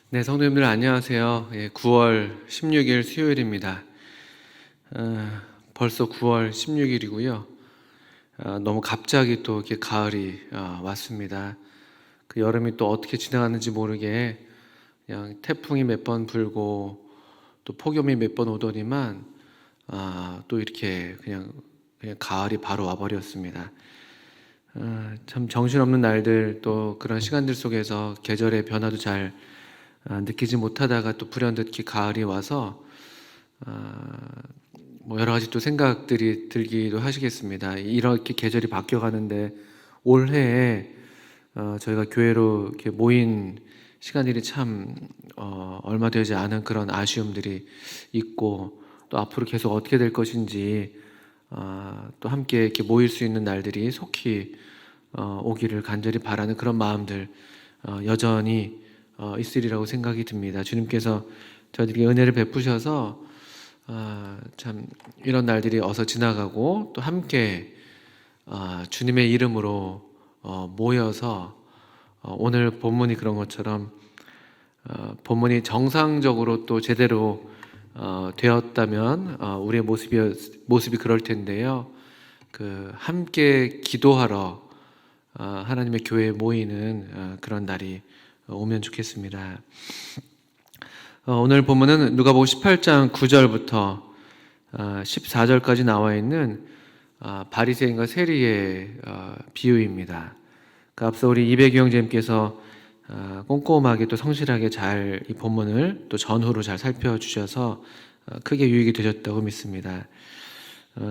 네, 성도님들 안녕하세요. 9월 16일 수요일입니다. 벌써 9월 16일이고요. 너무 갑자기 또 이렇게 가을이 왔습니다. 그 여름이 또 어떻게 지나가는지 모르게 그냥 태풍이 몇 번 불고 또 폭염이 몇 번 오더니만 또 이렇게 그냥 가을이 바로 와버렸습니다. 참 정신없는 날들 또 그런 시간들 속에서 계절의 변화도 잘 느끼지 못하다가 또 불현듯 가을이 와서 뭐 여러 가지 또 생각들이 들기도 하시겠습니다. 이렇게 계절이 바뀌어가는데 올해에 저희가 교회로 이렇게 모인 시간들이 참 얼마 되지 않은 그런 아쉬움들이 있고 또 앞으로 계속 어떻게 될 것인지 또 함께 이렇게 모일 수 있는 날들이 속히 오기를 간절히 바라는 그런 마음들 여전히 있으리라고 생각이 듭니다. 주님께서 저희들에게 은혜를 베푸셔서 참 이런 날들이 어서 지나가고 또 함께 주님의 이름으로 모여서 오늘 본문이 그런 것처럼 본문이 정상적으로 또 제대로 되었다면 우리의 모습이 그럴 텐데요. 그 함께 기도하러 하나님의 교회에 모이는 그런 날이 오면 좋겠습니다. 오늘 본문은 누가복음 18장 9절부터 14절까지 나와 있는 바리새인과 세리의 비유입니다. 앞서 우리 이배규 형제님께서 꼼꼼하게 또 성실하게 잘 이 본문을 또 전후로 잘 살펴주셔서 크게 유익이 되셨다고 믿습니다.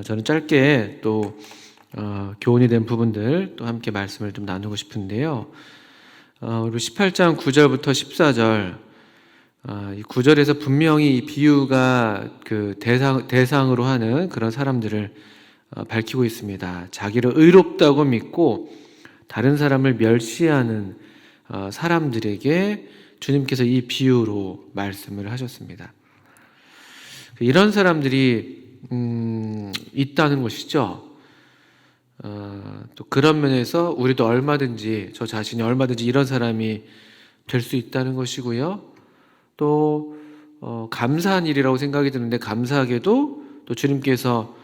저는 짧게 또 교훈이 된 부분들 또 함께 말씀을 좀 나누고 싶은데요. 그리고 18장 9절부터 14절 이 9절에서 분명히 이 비유가 그 대상으로 하는 그런 사람들을 밝히고 있습니다. 자기를 의롭다고 믿고 다른 사람을 멸시하는 사람들에게 주님께서 이 비유로 말씀을 하셨습니다. 이런 사람들이 있다는 것이죠. 또 그런 면에서 우리도 얼마든지 저 자신이 얼마든지 이런 사람이 될 수 있다는 것이고요. 또 감사한 일이라고 생각이 드는데 감사하게도 또 주님께서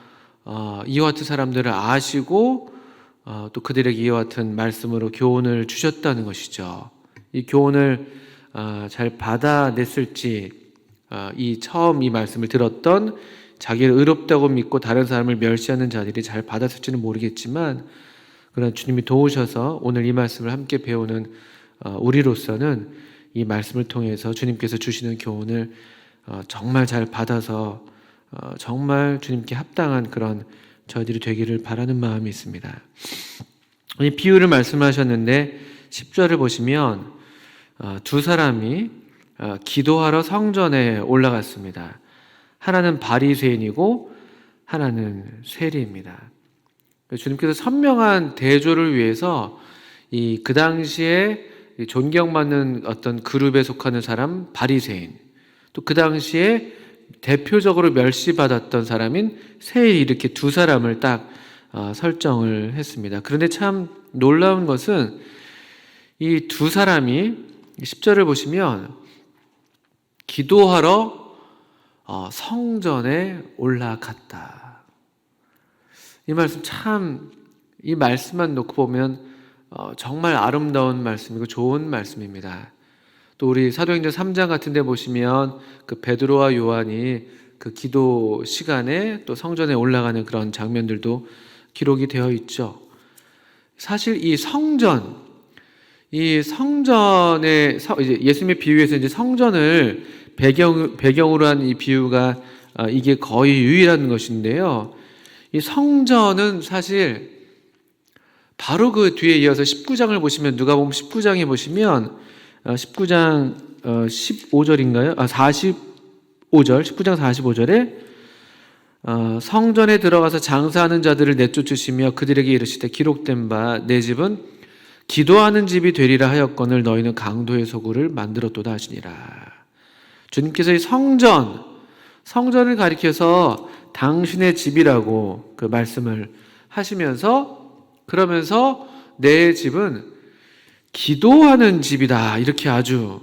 이와 같은 사람들을 아시고 또 그들에게 이와 같은 말씀으로 교훈을 주셨다는 것이죠. 이 교훈을 잘 받아냈을지 처음 이 말씀을 들었던 자기를 의롭다고 믿고 다른 사람을 멸시하는 자들이 잘 받았을지는 모르겠지만 그러나 주님이 도우셔서 오늘 이 말씀을 함께 배우는 우리로서는 이 말씀을 통해서 주님께서 주시는 교훈을 정말 잘 받아서 정말 주님께 합당한 그런 저희들이 되기를 바라는 마음이 있습니다. 이 비유를 말씀하셨는데 10절을 보시면 두 사람이 기도하러 성전에 올라갔습니다. 하나는 바리새인이고 하나는 세리입니다. 주님께서 선명한 대조를 위해서 그 당시에 존경받는 어떤 그룹에 속하는 사람 바리새인, 또 그 당시에 대표적으로 멸시받았던 사람인 세리, 이렇게 두 사람을 딱 설정을 했습니다. 그런데 참 놀라운 것은 이 두 사람이 10절을 보시면 기도하러 성전에 올라갔다. 이 말씀 이 말씀만 놓고 보면 정말 아름다운 말씀이고 좋은 말씀입니다. 또 우리 사도행전 3장 같은 데 보시면 그 베드로와 요한이 그 기도 시간에 또 성전에 올라가는 그런 장면들도 기록이 되어 있죠. 사실 이 성전에 이제 예수님의 비유에서 이제 성전을 배경으로 한 이 비유가 이게 거의 유일한 것인데요. 이 성전은 사실 바로 그 뒤에 이어서 19장을 보시면 누가복음 19장에 보시면 19장 15절인가요? 45절 19장 45절에 성전에 들어가서 장사하는 자들을 내쫓으시며 그들에게 이르시되 기록된 바 내 집은 기도하는 집이 되리라 하였거늘 너희는 강도의 소굴을 만들었도다 하시니라. 주님께서 이 성전을 가리켜서 당신의 집이라고 그 말씀을 하시면서 그러면서 내 집은 기도하는 집이다, 이렇게 아주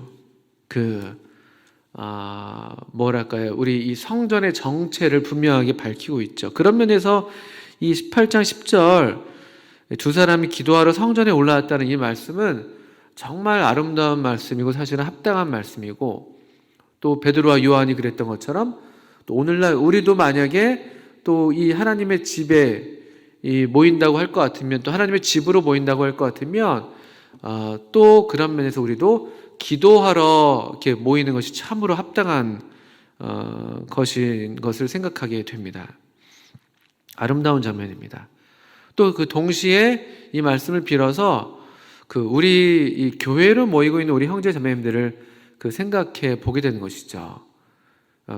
뭐랄까요? 우리 이 성전의 정체를 분명하게 밝히고 있죠. 그런 면에서 이 18장 10절 두 사람이 기도하러 성전에 올라왔다는 이 말씀은 정말 아름다운 말씀이고 사실은 합당한 말씀이고, 또 베드로와 요한이 그랬던 것처럼 또 오늘날 우리도 만약에 또 이 하나님의 집에 모인다고 할 것 같으면, 또 하나님의 집으로 모인다고 할 것 같으면 또 그런 면에서 우리도 기도하러 이렇게 모이는 것이 참으로 합당한 것인 것을 생각하게 됩니다. 아름다운 장면입니다. 또 그 동시에 이 말씀을 빌어서 우리 이 교회로 모이고 있는 우리 형제 자매님들을 생각해 보게 되는 것이죠.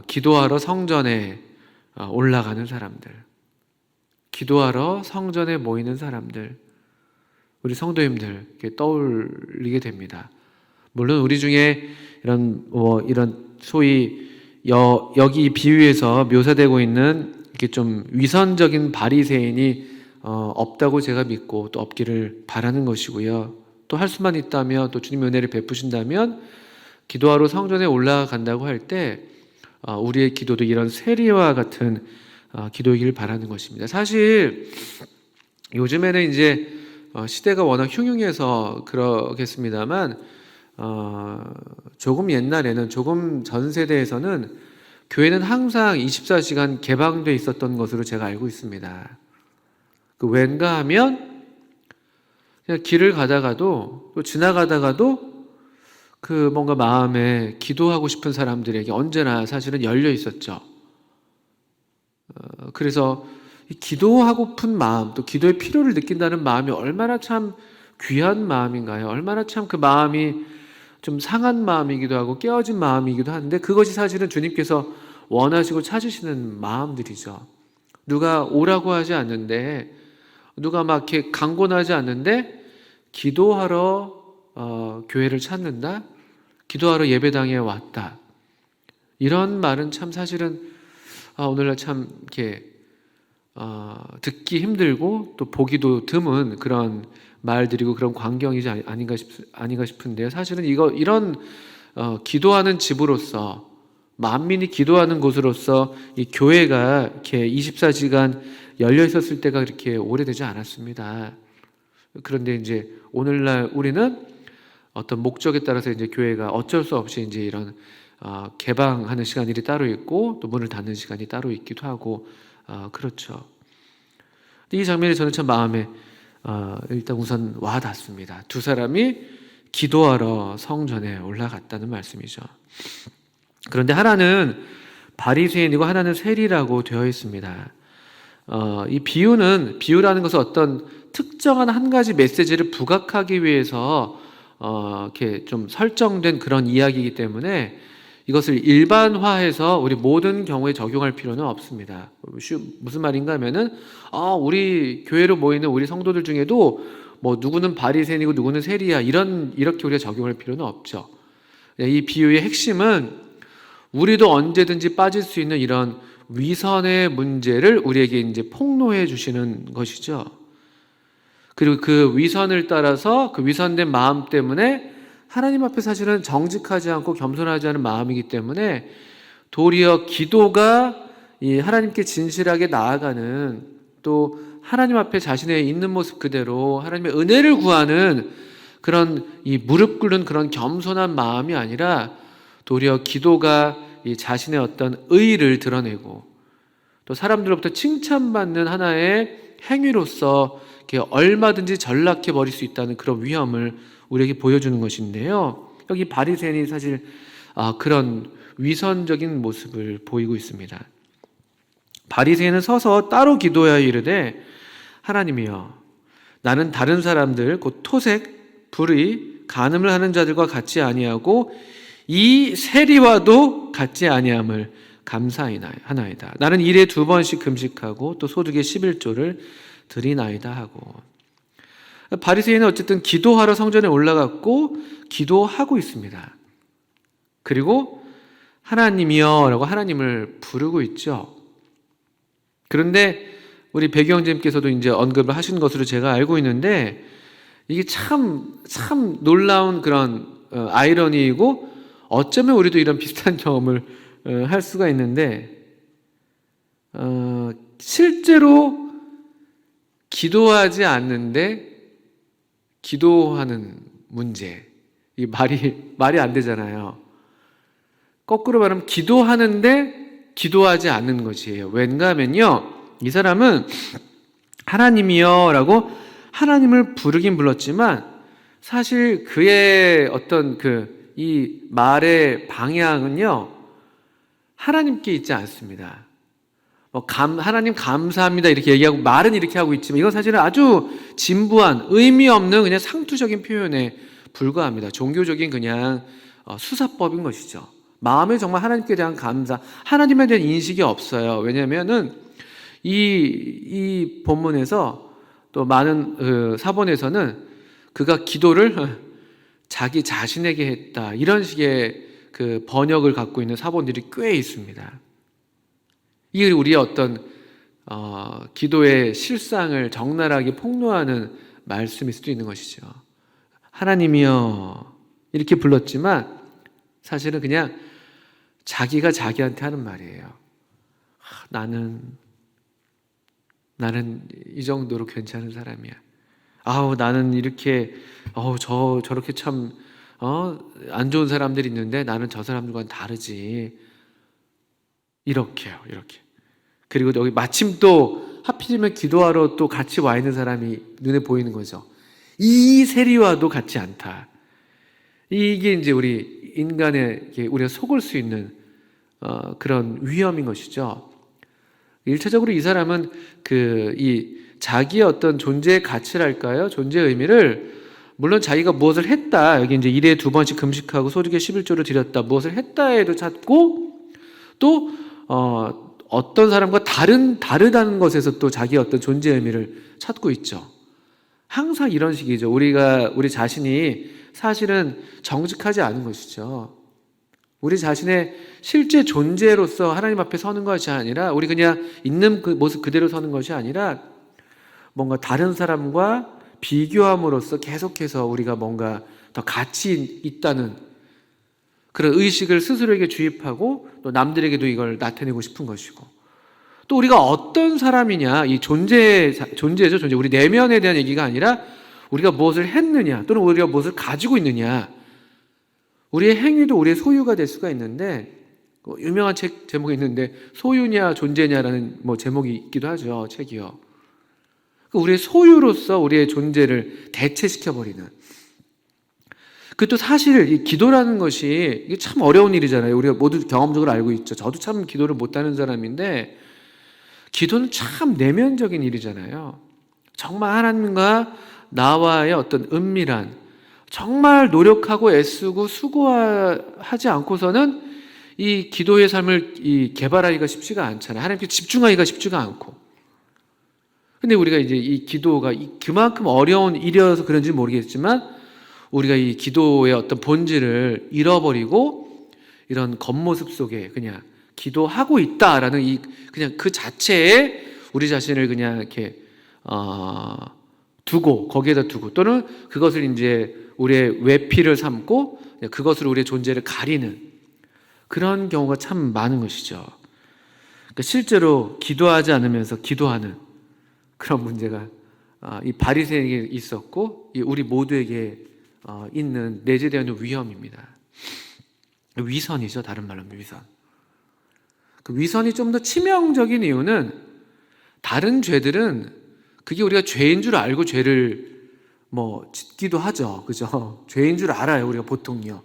기도하러 성전에 올라가는 사람들, 기도하러 성전에 모이는 사람들, 우리 성도님들 이렇게 떠올리게 됩니다. 물론 우리 중에 이런 소위 여기 비유에서 묘사되고 있는 이렇게 좀 위선적인 바리새인이 없다고 제가 믿고 또 없기를 바라는 것이고요. 또 할 수만 있다면, 또 주님의 은혜를 베푸신다면 기도하러 성전에 올라간다고 할 때 우리의 기도도 이런 세리와 같은 기도이길 바라는 것입니다. 사실 요즘에는 이제 시대가 워낙 흉흉해서 그러겠습니다만 조금 옛날에는, 조금 전 세대에서는 교회는 항상 24시간 개방되어 있었던 것으로 제가 알고 있습니다. 왠가 하면 그냥 길을 가다가도, 또 지나가다가도 뭔가 마음에 기도하고 싶은 사람들에게 언제나 사실은 열려 있었죠. 그래서 기도하고픈 마음, 또 기도의 필요를 느낀다는 마음이 얼마나 참 귀한 마음인가요? 얼마나 참 그 마음이 좀 상한 마음이기도 하고 깨어진 마음이기도 한데, 그것이 사실은 주님께서 원하시고 찾으시는 마음들이죠. 누가 오라고 하지 않는데, 누가 막 이렇게 강권하지 않는데 기도하러 교회를 찾는다, 기도하러 예배당에 왔다, 이런 말은 참 사실은 오늘날 참 이렇게 듣기 힘들고 또 보기도 드문 그런 말들이고 그런 광경이지 아닌가 싶은데요. 사실은 이런 기도하는 집으로서, 만민이 기도하는 곳으로서 이 교회가 이렇게 24시간 열려 있었을 때가 그렇게 오래되지 않았습니다. 그런데 이제 오늘날 우리는 어떤 목적에 따라서 이제 교회가 어쩔 수 없이 이제 이런 개방하는 시간이 따로 있고, 또 문을 닫는 시간이 따로 있기도 하고, 그렇죠. 이 장면이 저는 참 마음에 일단 우선 와 닿습니다. 두 사람이 기도하러 성전에 올라갔다는 말씀이죠. 그런데 하나는 바리새인이고 하나는 세리라고 되어 있습니다. 이 비유라는 것은 어떤 특정한 한 가지 메시지를 부각하기 위해서 이렇게 좀 설정된 그런 이야기이기 때문에 이것을 일반화해서 우리 모든 경우에 적용할 필요는 없습니다. 무슨 말인가 하면은 우리 교회로 모이는 우리 성도들 중에도 뭐 누구는 바리새인이고 누구는 세리야, 이렇게 우리가 적용할 필요는 없죠. 이 비유의 핵심은 우리도 언제든지 빠질 수 있는 이런 위선의 문제를 우리에게 이제 폭로해 주시는 것이죠. 그리고 그 위선을 따라서, 그 위선된 마음 때문에 하나님 앞에 사실은 정직하지 않고 겸손하지 않은 마음이기 때문에 도리어 기도가 이 하나님께 진실하게 나아가는, 또 하나님 앞에 자신의 있는 모습 그대로 하나님의 은혜를 구하는 그런 이 무릎 꿇는 그런 겸손한 마음이 아니라, 도리어 기도가 이 자신의 어떤 의의를 드러내고 또 사람들로부터 칭찬받는 하나의 행위로서 얼마든지 전락해 버릴 수 있다는 그런 위험을 우리에게 보여주는 것인데요. 여기 바리새인이 사실 그런 위선적인 모습을 보이고 있습니다. 바리새인은 서서 따로 기도하여 이르되, 하나님이여, 나는 다른 사람들 곧 토색, 불의, 간음을 하는 자들과 같지 아니하고 이 세리와도 같지 아니함을 감사하나이다. 나는 일에 2번씩 금식하고 또 소득의 11조를 드리나이다 하고. 바리새인은 어쨌든 기도하러 성전에 올라갔고 기도하고 있습니다. 그리고 하나님이여 라고 하나님을 부르고 있죠. 그런데 우리 배경님께서도 이제 언급을 하신 것으로 제가 알고 있는데, 이게 참 놀라운 그런 아이러니이고 어쩌면 우리도 이런 비슷한 경험을 할 수가 있는데, 실제로 기도하지 않는데 기도하는 문제, 이 말이 안 되잖아요. 거꾸로 말하면 기도하는데 기도하지 않는 것이에요. 왠가 하면요, 이 사람은 하나님이여 라고 하나님을 부르긴 불렀지만 사실 그의 어떤 이 말의 방향은요, 하나님께 있지 않습니다. 하나님 감사합니다 이렇게 얘기하고 말은 이렇게 하고 있지만 이건 사실은 아주 진부한 의미 없는 그냥 상투적인 표현에 불과합니다. 종교적인 그냥 수사법인 것이죠. 마음에 정말 하나님께 대한 감사, 하나님에 대한 인식이 없어요. 왜냐하면은 이 본문에서 또 많은 사본에서는 그가 기도를 자기 자신에게 했다, 이런 식의 그 번역을 갖고 있는 사본들이 꽤 있습니다. 이게 우리의 어떤 기도의 실상을 적나라하게 폭로하는 말씀일 수도 있는 것이죠. 하나님이여 이렇게 불렀지만 사실은 그냥 자기가 자기한테 하는 말이에요. 나는 이 정도로 괜찮은 사람이야. 나는 이렇게 저렇게 참 안 좋은 사람들이 있는데 나는 저 사람들과는 다르지. 이렇게요, 이렇게. 그리고 여기 마침 또 하필이면 기도하러 또 같이 와 있는 사람이 눈에 보이는 거죠. 이 세리와도 같지 않다. 이게 이제 우리 인간의, 우리가 속을 수 있는 그런 위험인 것이죠. 1차적으로 이 사람은 이 자기의 어떤 존재의 가치랄까요? 존재의 의미를, 물론 자기가 무엇을 했다, 여기 이제 일에 2번씩 금식하고 소득에 11조를 드렸다, 무엇을 했다에도 찾고, 또 어떤 사람과 다르다는 것에서 또 자기의 어떤 존재의 의미를 찾고 있죠. 항상 이런 식이죠. 우리 자신이 사실은 정직하지 않은 것이죠. 우리 자신의 실제 존재로서 하나님 앞에 서는 것이 아니라, 우리 그냥 있는 그 모습 그대로 서는 것이 아니라 뭔가 다른 사람과 비교함으로써 계속해서 우리가 뭔가 더 가치 있다는 그런 의식을 스스로에게 주입하고 또 남들에게도 이걸 나타내고 싶은 것이고, 또 우리가 어떤 사람이냐, 이 존재죠, 존재. 우리 내면에 대한 얘기가 아니라 우리가 무엇을 했느냐, 또는 우리가 무엇을 가지고 있느냐, 우리의 행위도 우리의 소유가 될 수가 있는데, 유명한 책 제목이 있는데 소유냐 존재냐라는 제목이 있기도 하죠, 책이요. 우리의 소유로서 우리의 존재를 대체시켜버리는, 그것도 사실 이 기도라는 것이 이게 참 어려운 일이잖아요. 우리가 모두 경험적으로 알고 있죠. 저도 참 기도를 못하는 사람인데, 기도는 참 내면적인 일이잖아요. 정말 하나님과 나와의 어떤 은밀한, 정말 노력하고 애쓰고 수고하지 않고서는 이 기도의 삶을 개발하기가 쉽지가 않잖아요. 하나님께 집중하기가 쉽지가 않고. 근데 우리가 이제 이 기도가 그만큼 어려운 일이어서 그런지 모르겠지만, 우리가 이 기도의 어떤 본질을 잃어버리고 이런 겉모습 속에 그냥 기도하고 있다라는 그냥 그 자체에 우리 자신을 그냥 이렇게 거기에다 두고, 또는 그것을 이제 우리의 외피를 삼고 그것으로 우리의 존재를 가리는 그런 경우가 참 많은 것이죠. 그러니까 실제로 기도하지 않으면서 기도하는 그런 문제가 이 바리새인에게 있었고, 우리 모두에게 있는 내재되어 있는 위험입니다. 위선이죠. 다른 말로 위선. 그 위선이 좀 더 치명적인 이유는, 다른 죄들은 그게 우리가 죄인 줄 알고 죄를 짓기도 하죠. 그죠? 죄인 줄 알아요, 우리가 보통요.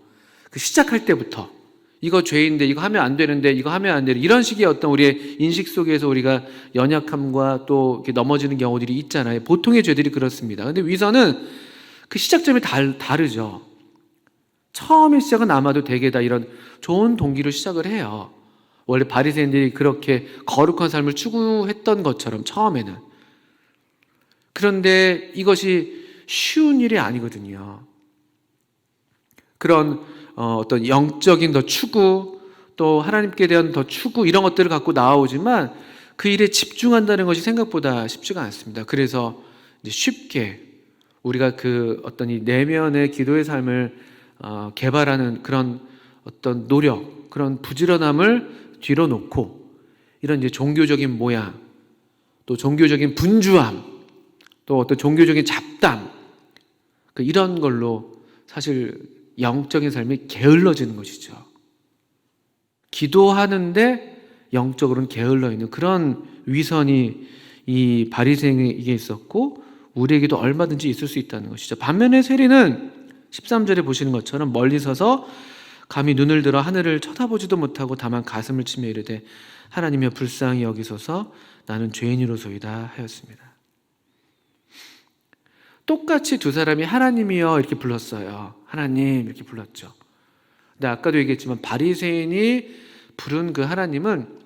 시작할 때부터 이거 죄인데, 이거 하면 안 되는데, 이거 하면 안 되는, 이런 식의 어떤 우리의 인식 속에서 우리가 연약함과 또 이렇게 넘어지는 경우들이 있잖아요. 보통의 죄들이 그렇습니다. 근데 위선은 그 시작점이 다르죠. 처음의 시작은 아마도 대개 다 이런 좋은 동기로 시작을 해요. 원래 바리새인들이 그렇게 거룩한 삶을 추구했던 것처럼 처음에는. 그런데 이것이 쉬운 일이 아니거든요. 그런 어떤 영적인 더 추구, 또 하나님께 대한 더 추구, 이런 것들을 갖고 나오지만 그 일에 집중한다는 것이 생각보다 쉽지가 않습니다. 그래서 이제 쉽게 우리가 그 어떤 이 내면의 기도의 삶을 개발하는 그런 어떤 노력, 그런 부지런함을 뒤로 놓고 이런 이제 종교적인 모양, 또 종교적인 분주함, 또 어떤 종교적인 잡담, 이런 걸로 사실 영적인 삶이 게을러지는 것이죠. 기도하는데 영적으로는 게을러 있는 그런 위선이 이 바리새인에게 있었고 우리에게도 얼마든지 있을 수 있다는 것이죠. 반면에 세리는 13절에 보시는 것처럼 멀리 서서 감히 눈을 들어 하늘을 쳐다보지도 못하고 다만 가슴을 치며 이르되 하나님이여 불쌍히 여기소서 나는 죄인이로소이다 하였습니다. 똑같이 두 사람이 하나님이여 이렇게 불렀어요. 하나님 이렇게 불렀죠. 근데 아까도 얘기했지만 바리새인이 부른 그 하나님은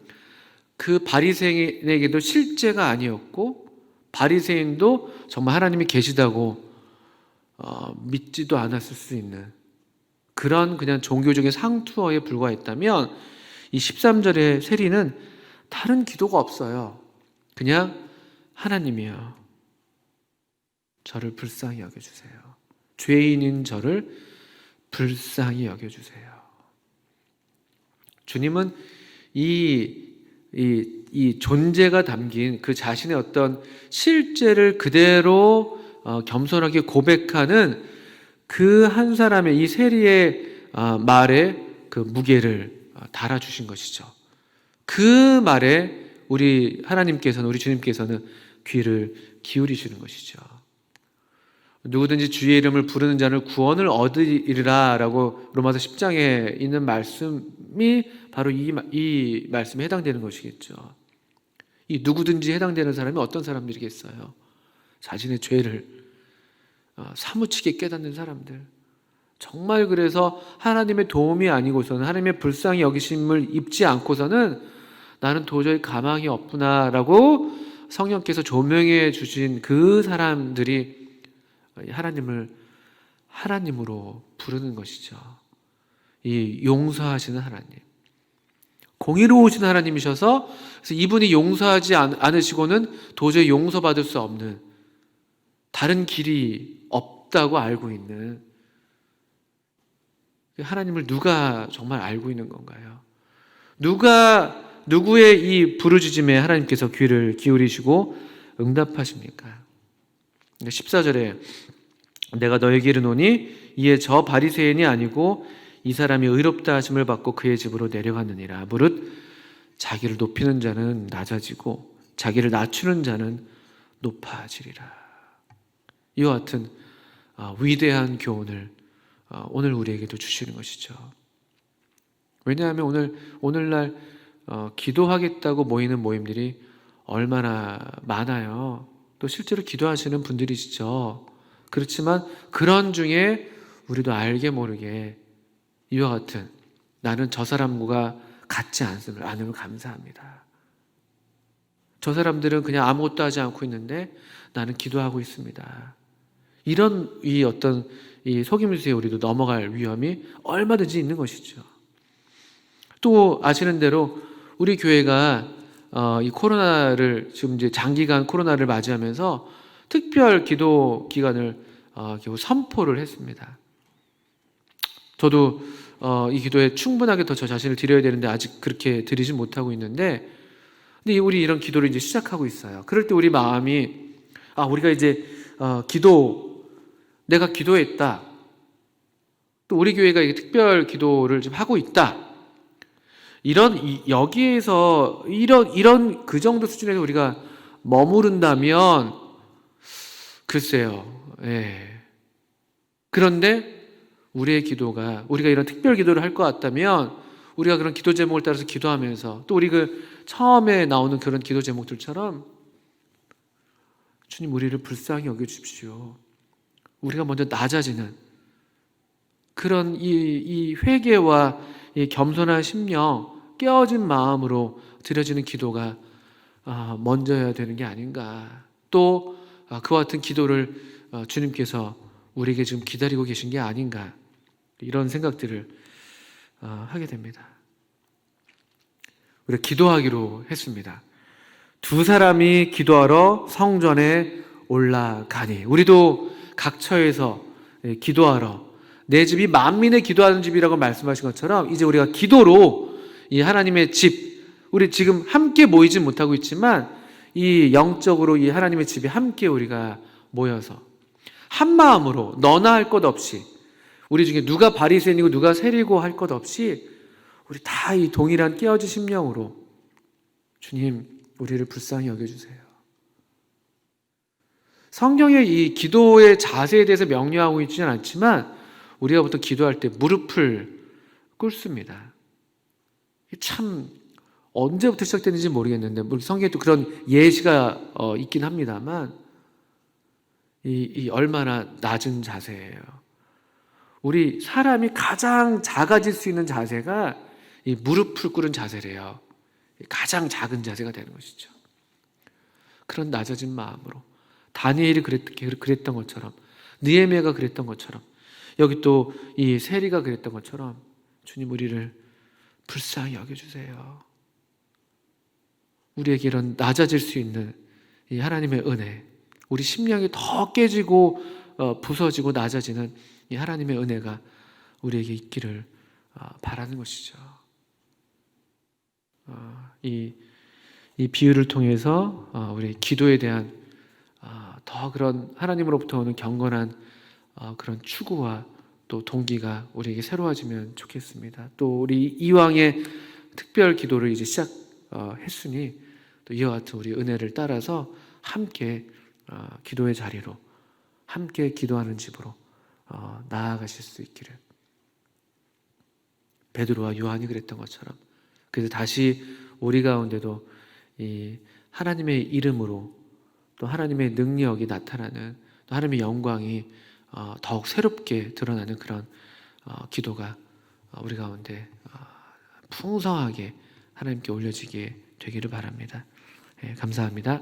그 바리새인에게도 실제가 아니었고 바리새인도 정말 하나님이 계시다고 믿지도 않았을 수 있는 그런 그냥 종교적인 상투어에 불과했다면 이 13절의 세리는 다른 기도가 없어요. 그냥 하나님이여 저를 불쌍히 여겨주세요. 죄인인 저를 불쌍히 여겨주세요. 주님은 이 존재가 담긴 그 자신의 어떤 실제를 그대로 겸손하게 고백하는 그 한 사람의 이 세리의 말에 그 무게를 달아주신 것이죠. 그 말에 우리 하나님께서는, 우리 주님께서는 귀를 기울이시는 것이죠. 누구든지 주의 이름을 부르는 자는 구원을 얻으리라 라고 로마서 10장에 있는 말씀이 바로 이 말씀에 해당되는 것이겠죠. 이 누구든지 해당되는 사람이 어떤 사람들이겠어요? 자신의 죄를 사무치게 깨닫는 사람들, 정말 그래서 하나님의 도움이 아니고서는 하나님의 불쌍히 여기심을 입지 않고서는 나는 도저히 가망이 없구나 라고 성령께서 조명해 주신 그 사람들이 하나님을 하나님으로 부르는 것이죠. 이 용서하시는 하나님, 공의로우신 하나님이셔서 그래서 이분이 용서하지 않으시고는 도저히 용서받을 수 없는 다른 길이 없다고 알고 있는 하나님을 누가 정말 알고 있는 건가요? 누구의 이 부르짖음에 하나님께서 귀를 기울이시고 응답하십니까? 14절에 내가 너에게 이르노니 이에 저 바리새인이 아니고 이 사람이 의롭다 하심을 받고 그의 집으로 내려갔느니라. 무릇 자기를 높이는 자는 낮아지고 자기를 낮추는 자는 높아지리라. 이와 같은 위대한 교훈을 오늘 우리에게도 주시는 것이죠. 왜냐하면 오늘날 기도하겠다고 모이는 모임들이 얼마나 많아요. 또 실제로 기도하시는 분들이시죠. 그렇지만 그런 중에 우리도 알게 모르게 이와 같은 나는 저 사람과 같지 않음을 감사합니다. 저 사람들은 그냥 아무것도 하지 않고 있는데 나는 기도하고 있습니다. 이런 어떤 이 속임수에 우리도 넘어갈 위험이 얼마든지 있는 것이죠. 또 아시는 대로 우리 교회가 이 코로나를 지금 이제 장기간 코로나를 맞이하면서 특별 기도 기간을 겨우 선포를 했습니다. 저도 이 기도에 충분하게 더 저 자신을 드려야 되는데 아직 그렇게 드리지 못하고 있는데, 근데 우리 이런 기도를 이제 시작하고 있어요. 그럴 때 우리 마음이 우리가 이제 내가 기도했다. 또 우리 교회가 특별 기도를 좀 하고 있다. 여기에서 이런 그 정도 수준에서 우리가 머무른다면 글쎄요. 예. 그런데 우리의 기도가 우리가 이런 특별 기도를 할 것 같다면 우리가 그런 기도 제목을 따라서 기도하면서 또 우리 처음에 나오는 그런 기도 제목들처럼 주님 우리를 불쌍히 여겨주십시오. 우리가 먼저 낮아지는 그런 이 회개와 이 겸손한 심령, 깨어진 마음으로 드려지는 기도가 먼저여야 되는 게 아닌가. 또 그와 같은 기도를 주님께서 우리에게 지금 기다리고 계신 게 아닌가. 이런 생각들을 하게 됩니다. 우리가 기도하기로 했습니다. 두 사람이 기도하러 성전에 올라가니 우리도 각 처에서 기도하러 내 집이 만민의 기도하는 집이라고 말씀하신 것처럼 이제 우리가 기도로 이 하나님의 집, 우리 지금 함께 모이진 못하고 있지만 이 영적으로 이 하나님의 집이 함께 우리가 모여서 한 마음으로 너나 할 것 없이, 우리 중에 누가 바리새인이고 누가 세리고 할 것 없이 우리 다 이 동일한 깨어진 심령으로 주님, 우리를 불쌍히 여겨주세요. 성경의 이 기도의 자세에 대해서 명료하고 있지는 않지만 우리가 보통 기도할 때 무릎을 꿇습니다. 참 언제부터 시작됐는지 모르겠는데 물론 성경에 또 그런 예시가 있긴 합니다만 이 얼마나 낮은 자세예요. 우리 사람이 가장 작아질 수 있는 자세가 이 무릎을 꿇은 자세래요. 가장 작은 자세가 되는 것이죠. 그런 낮아진 마음으로 다니엘이 그랬던 것처럼, 느헤미야가 그랬던 것처럼, 여기 또 이 세리가 그랬던 것처럼 주님, 우리를 불쌍히 여겨주세요. 우리에게 이런 낮아질 수 있는 이 하나님의 은혜, 우리 심령이 더 깨지고 부서지고 낮아지는 이 하나님의 은혜가 우리에게 있기를 바라는 것이죠. 이 비유를 통해서 우리 기도에 대한 더 그런 하나님으로부터 오는 경건한 그런 추구와 또 동기가 우리에게 새로워지면 좋겠습니다. 또 우리 이왕의 특별 기도를 이제 시작했으니 또 이와 같은 우리 은혜를 따라서 함께 기도의 자리로, 함께 기도하는 집으로 나아가실 수 있기를. 베드로와 요한이 그랬던 것처럼, 그래서 다시 우리 가운데도 이 하나님의 이름으로 또 하나님의 능력이 나타나는, 또 하나님의 영광이 더욱 새롭게 드러나는 그런 기도가 우리 가운데 풍성하게 하나님께 올려지게 되기를 바랍니다. 감사합니다.